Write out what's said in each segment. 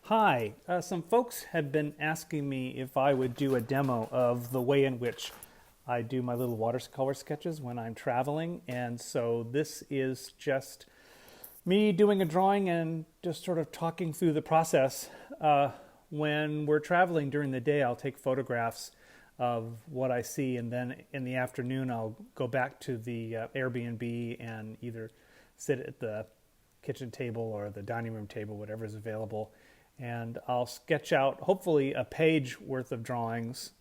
Hi, some folks have been asking me if I would do a demo of the way in which I do my little watercolor sketches when I'm traveling, and so this is just me doing a drawing and just sort of talking through the process. When we're traveling during the day, I'll take photographs of what I see, and then in the afternoon I'll go back to the Airbnb and either sit at the kitchen table or the dining room table, whatever is available, and I'll sketch out hopefully a page worth of drawings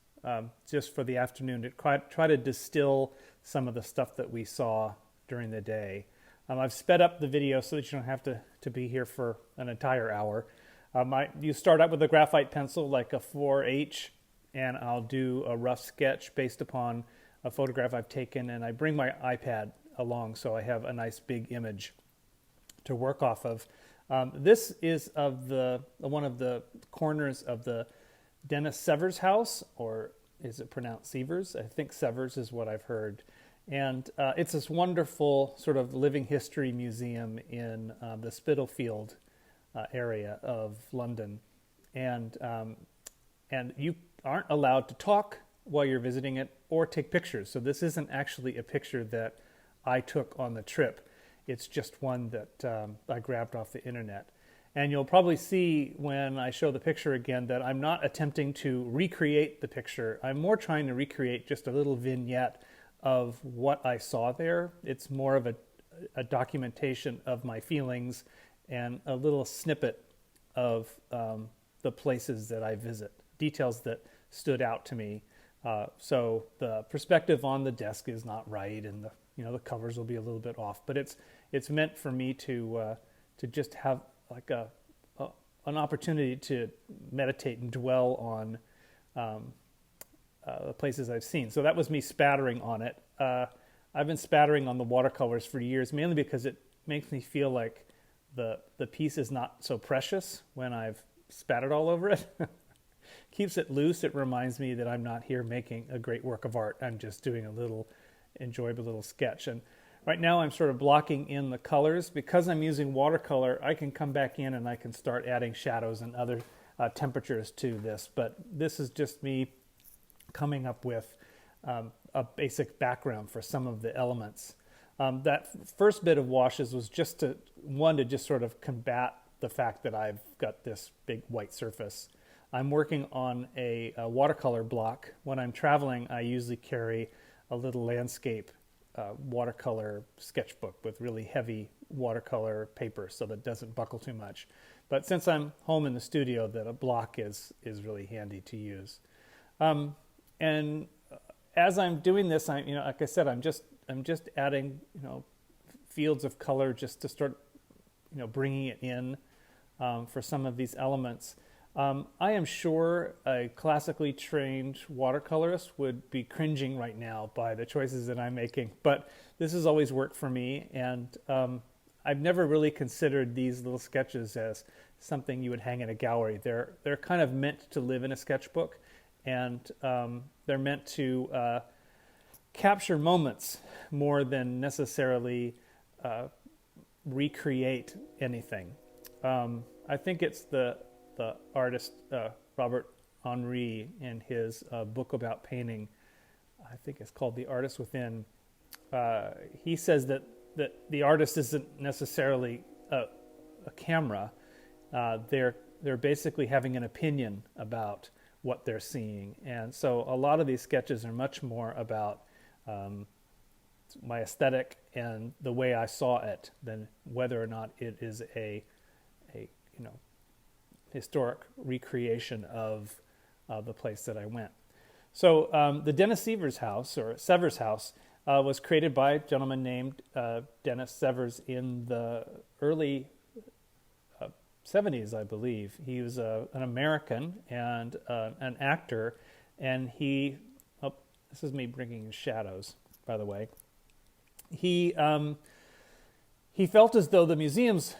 just for the afternoon to try to distill some of the stuff that we saw during the day. I've sped up the video so that you don't have to be here for an entire hour. You start out with a graphite pencil like a 4H, and I'll do a rough sketch based upon a photograph I've taken, and I bring my iPad along so I have a nice big image to work off of. This is of one of the corners of the Dennis Severs house, or is it pronounced Severs? I think Severs is what I've heard. And it's this wonderful sort of living history museum in the Spitalfield area of London. And you aren't allowed to talk while you're visiting it or take pictures. So this isn't actually a picture that I took on the trip. It's just one that I grabbed off the internet. And you'll probably see when I show the picture again that I'm not attempting to recreate the picture. I'm more trying to recreate just a little vignette of what I saw there. It's more of a documentation of my feelings and a little snippet of the places that I visit, details that stood out to me. So the perspective on the desk is not right, and the covers will be a little bit off, but it's meant for me to just have like an opportunity to meditate and dwell on the places I've seen. So that was me spattering on it. I've been spattering on the watercolors for years, mainly because it makes me feel like the piece is not so precious when I've spattered all over it. Keeps it loose. It reminds me that I'm not here making a great work of art. I'm just doing a little enjoyable little sketch. And right now I'm sort of blocking in the colors. Because I'm using watercolor, I can come back in and I can start adding shadows and other temperatures to this. But this is just me coming up with a basic background for some of the elements. That first bit of washes was just to just sort of combat the fact that I've got this big white surface. I'm working on a watercolor block. When I'm traveling, I usually carry a little landscape watercolor sketchbook with really heavy watercolor paper so that it doesn't buckle too much. But since I'm home in the studio, that a block is really handy to use. And as I'm doing this, like I said, I'm just adding fields of color just to start bringing it in for some of these elements. I am sure a classically trained watercolorist would be cringing right now by the choices that I'm making, but this has always worked for me, and I've never really considered these little sketches as something you would hang in a gallery. They're kind of meant to live in a sketchbook, and they're meant to capture moments more than necessarily recreate anything. I think it's the artist Robert Henri in his book about painting, I think it's called The Artist Within. He says that the artist isn't necessarily a camera. They're basically having an opinion about what they're seeing. And so a lot of these sketches are much more about my aesthetic and the way I saw it than whether or not it is a historic recreation of the place that I went. So the Dennis Severs house, was created by a gentleman named Dennis Severs in the early 70s, I believe. He was an American and an actor, and this is me bringing in shadows, by the way. He felt as though the museums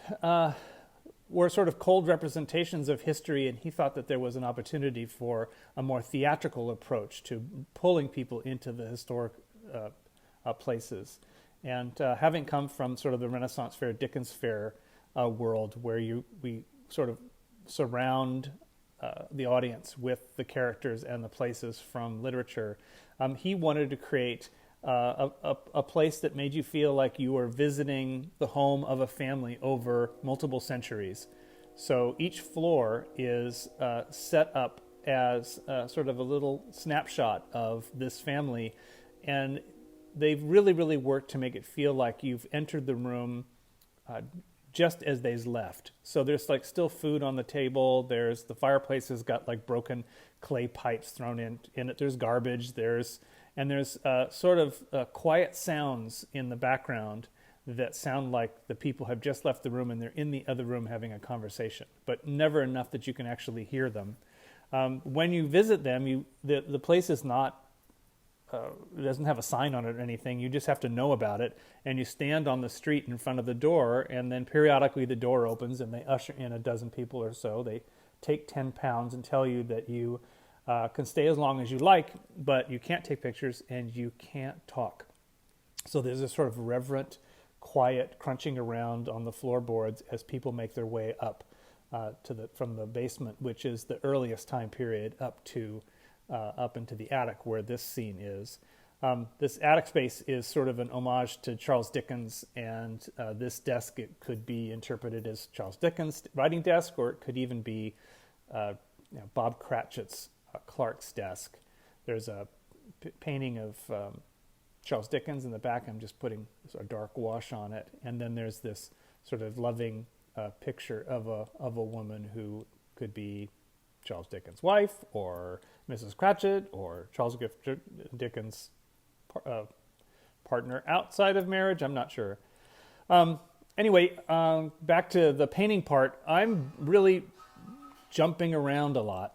were sort of cold representations of history, and he thought that there was an opportunity for a more theatrical approach to pulling people into the historic places. And having come from sort of the Renaissance Fair, Dickens Fair world, where we sort of surround the audience with the characters and the places from literature. He wanted to create a place that made you feel like you were visiting the home of a family over multiple centuries. So each floor is set up as sort of a little snapshot of this family, and they've really, really worked to make it feel like you've entered the room just as they've left. So there's like still food on the table. There's the fireplace has got like broken clay pipes thrown in it. There's garbage. There's sort of quiet sounds in the background that sound like the people have just left the room and they're in the other room having a conversation, but never enough that you can actually hear them. When you visit them, the place is not, it doesn't have a sign on it or anything. You just have to know about it, and you stand on the street in front of the door, and then periodically the door opens and they usher in a dozen people or so. They take 10 pounds and tell you that you can stay as long as you like, but you can't take pictures and you can't talk. So there's this sort of reverent, quiet crunching around on the floorboards as people make their way up from the basement, which is the earliest time period, up into the attic where this scene is. This attic space is sort of an homage to Charles Dickens, and this desk, it could be interpreted as Charles Dickens' writing desk, or it could even be Bob Cratchit's Clark's desk. There's a painting of Charles Dickens in the back. I'm just putting a dark wash on it, and then there's this sort of loving picture of a woman who could be Charles Dickens' wife, or Mrs. Cratchit, or Charles Dickens' partner outside of marriage. I'm not sure. Anyway, back to the painting part. I'm really jumping around a lot.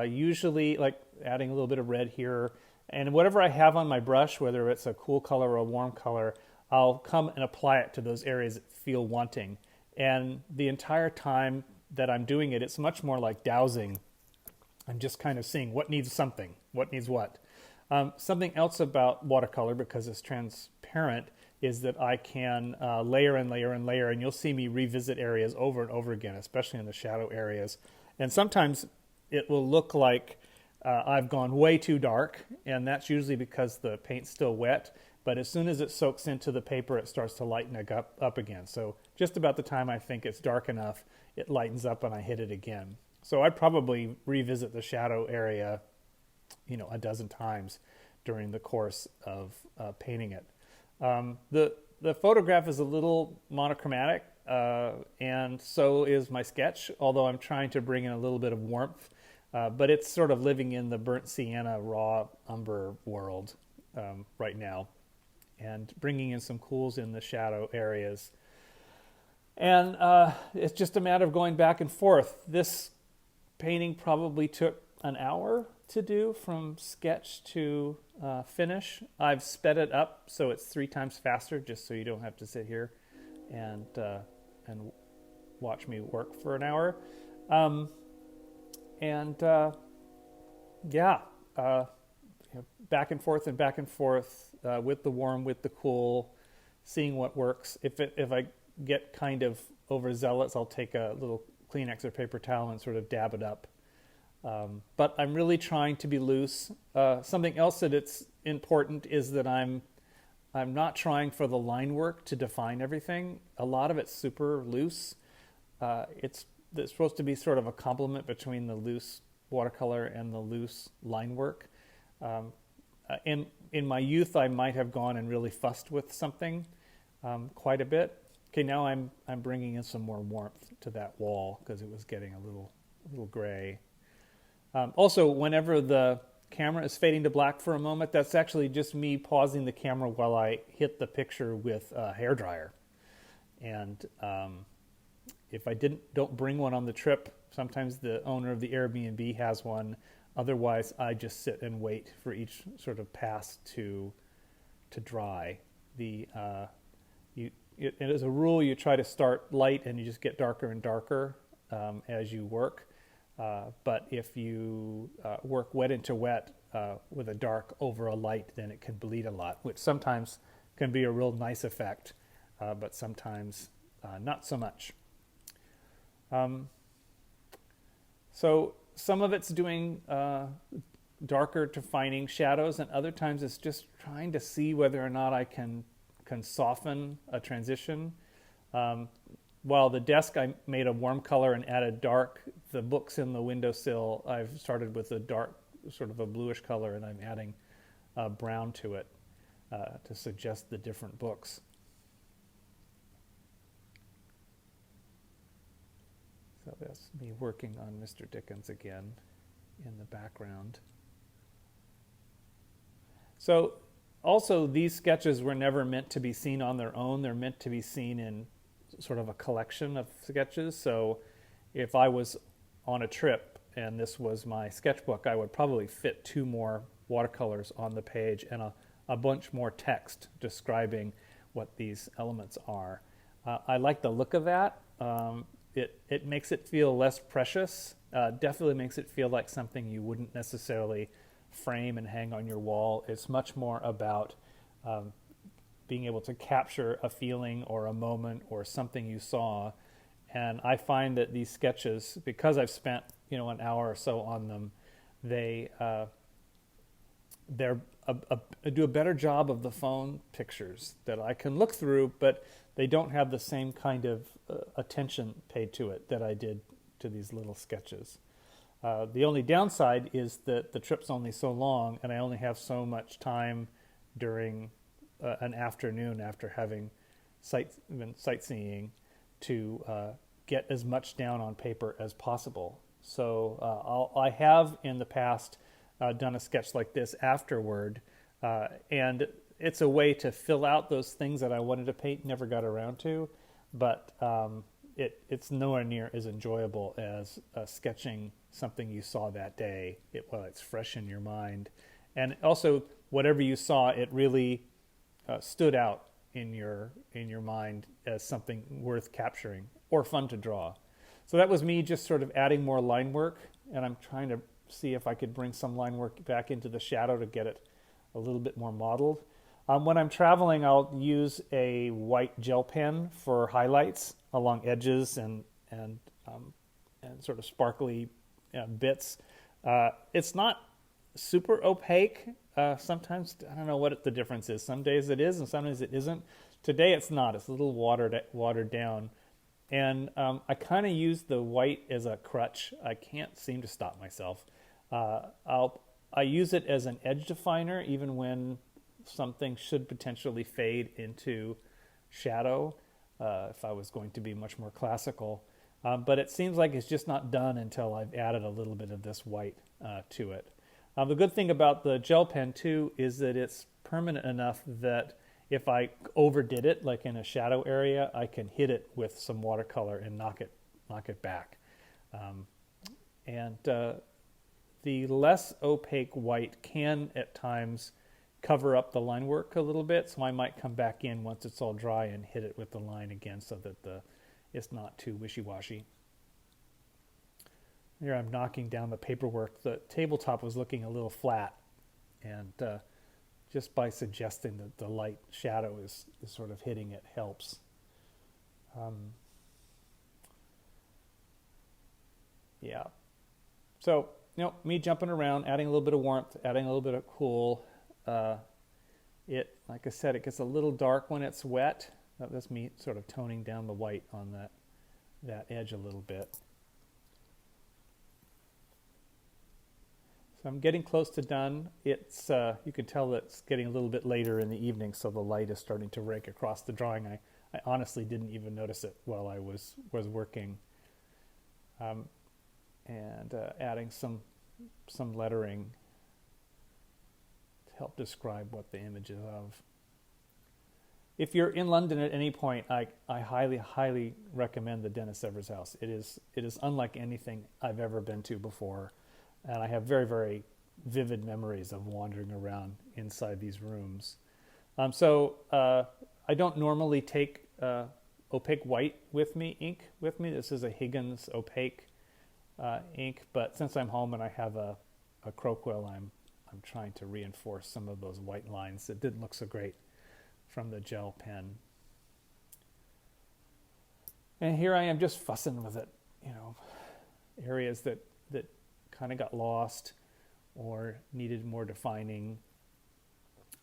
Usually, like adding a little bit of red here, and whatever I have on my brush, whether it's a cool color or a warm color, I'll come and apply it to those areas that feel wanting. And the entire time that I'm doing it, it's much more like dowsing. I'm just kind of seeing what needs something, what needs what. Something else about watercolor, because it's transparent, is that I can layer and layer and layer, and you'll see me revisit areas over and over again, especially in the shadow areas. And sometimes it will look like I've gone way too dark, and that's usually because the paint's still wet. But as soon as it soaks into the paper, it starts to lighten up again. So just about the time I think it's dark enough, it lightens up and I hit it again. So I'd probably revisit the shadow area, a dozen times during the course of painting it. The photograph is a little monochromatic, and so is my sketch, although I'm trying to bring in a little bit of warmth. But it's sort of living in the burnt sienna, raw umber world right now, and bringing in some cools in the shadow areas. And it's just a matter of going back and forth. This painting probably took an hour to do from sketch to finish. I've sped it up so it's 3 times faster, just so you don't have to sit here and watch me work for an hour. Back and forth and back and forth with the warm, with the cool, seeing what works. If I get kind of overzealous, I'll take a little Kleenex or paper towel and sort of dab it up. But I'm really trying to be loose. Something else that it's important is that I'm not trying for the line work to define everything. A lot of it's super loose. It's supposed to be sort of a complement between the loose watercolor and the loose line work. In my youth, I might have gone and really fussed with something quite a bit. Okay, now I'm bringing in some more warmth to that wall because it was getting a little gray. Also, whenever the camera is fading to black for a moment, that's actually just me pausing the camera while I hit the picture with a hairdryer. And if I don't bring one on the trip, sometimes the owner of the Airbnb has one. Otherwise, I just sit and wait for each sort of pass to dry. As a rule, you try to start light and you just get darker and darker as you work. But if you work wet into wet with a dark over a light, then it can bleed a lot, which sometimes can be a real nice effect, but sometimes not so much. So some of it's doing darker defining shadows, and other times it's just trying to see whether or not I can soften a transition. While the desk I made a warm color and added dark, the books in the windowsill I've started with a dark, sort of a bluish color, and I'm adding brown to it to suggest the different books. So that's me working on Mr. Dickens again in the background. So also, these sketches were never meant to be seen on their own. They're meant to be seen in sort of a collection of sketches. So if I was on a trip and this was my sketchbook, I would probably fit 2 more watercolors on the page and a bunch more text describing what these elements are. I like the look of that. It makes it feel less precious. Definitely makes it feel like something you wouldn't necessarily frame and hang on your wall. It's much more about being able to capture a feeling or a moment or something you saw. And I find that these sketches, because I've spent an hour or so on them, they do a better job of the phone pictures that I can look through, but they don't have the same kind of attention paid to it that I did to these little sketches. The only downside is that the trip's only so long, and I only have so much time during an afternoon after having been sightseeing to get as much down on paper as possible. So I have in the past done a sketch like this afterward, and it's a way to fill out those things that I wanted to paint, never got around to, but it's nowhere near as enjoyable as sketching something you saw that day while it's fresh in your mind. And also, whatever you saw, it really stood out in your mind as something worth capturing or fun to draw. So that was me just sort of adding more line work, and I'm trying to see if I could bring some line work back into the shadow to get it a little bit more modeled. When I'm traveling, I'll use a white gel pen for highlights along edges and sort of sparkly bits. It's not super opaque. Sometimes, I don't know what the difference is. Some days it is and sometimes it isn't. Today it's not. It's a little watered down. And I kind of use the white as a crutch. I can't seem to stop myself. I use it as an edge definer even when something should potentially fade into shadow if I was going to be much more classical. But it seems like it's just not done until I've added a little bit of this white to it. The good thing about the gel pen too is that it's permanent enough that if I overdid it, like in a shadow area, I can hit it with some watercolor and knock it back. The less opaque white can at times cover up the line work a little bit, so I might come back in once it's all dry and hit it with the line again so that it's not too wishy-washy. Here I'm knocking down the paperwork. The tabletop was looking a little flat, and just by suggesting that the light shadow is sort of hitting it helps. Yeah. So, me jumping around, adding a little bit of warmth, adding a little bit of cool. Like I said, it gets a little dark when it's wet. That's me sort of toning down the white on that edge a little bit. So I'm getting close to done. It's you can tell that it's getting a little bit later in the evening, so the light is starting to rake across the drawing. I honestly didn't even notice it while I was working. And adding some lettering to help describe what the image is of. If you're in London at any point, I highly, highly recommend the Dennis Evers House. It is unlike anything I've ever been to before, and I have very, very vivid memories of wandering around inside these rooms. So I don't normally take opaque white ink with me. This is a Higgins opaque ink, but since I'm home and I have a Crowquill, I'm trying to reinforce some of those white lines that didn't look so great from the gel pen. And here I am just fussing with it, areas that that kind of got lost or needed more defining,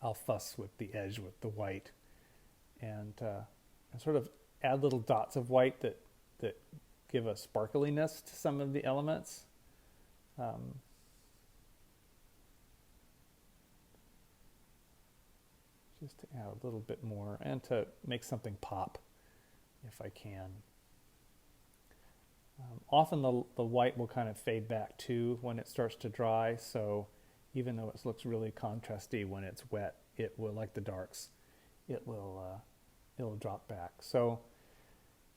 I'll fuss with the edge with the white and sort of add little dots of white that give a sparkliness to some of the elements. Just to add a little bit more and to make something pop if I can. Often the white will kind of fade back too when it starts to dry, so even though it looks really contrasty when it's wet, it will, like the darks, it'll drop back. So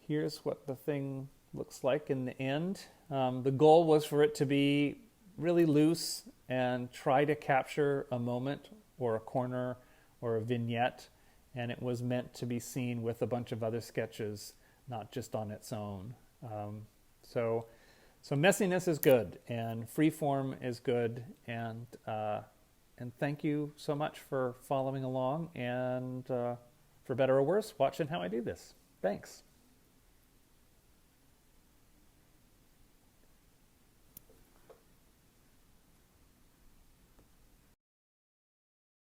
here's what the thing looks like in the end. The goal was for it to be really loose and try to capture a moment or a corner or a vignette, and it was meant to be seen with a bunch of other sketches, not just on its own. So messiness is good, and freeform is good, and thank you so much for following along, and for better or worse, watching how I do this. Thanks.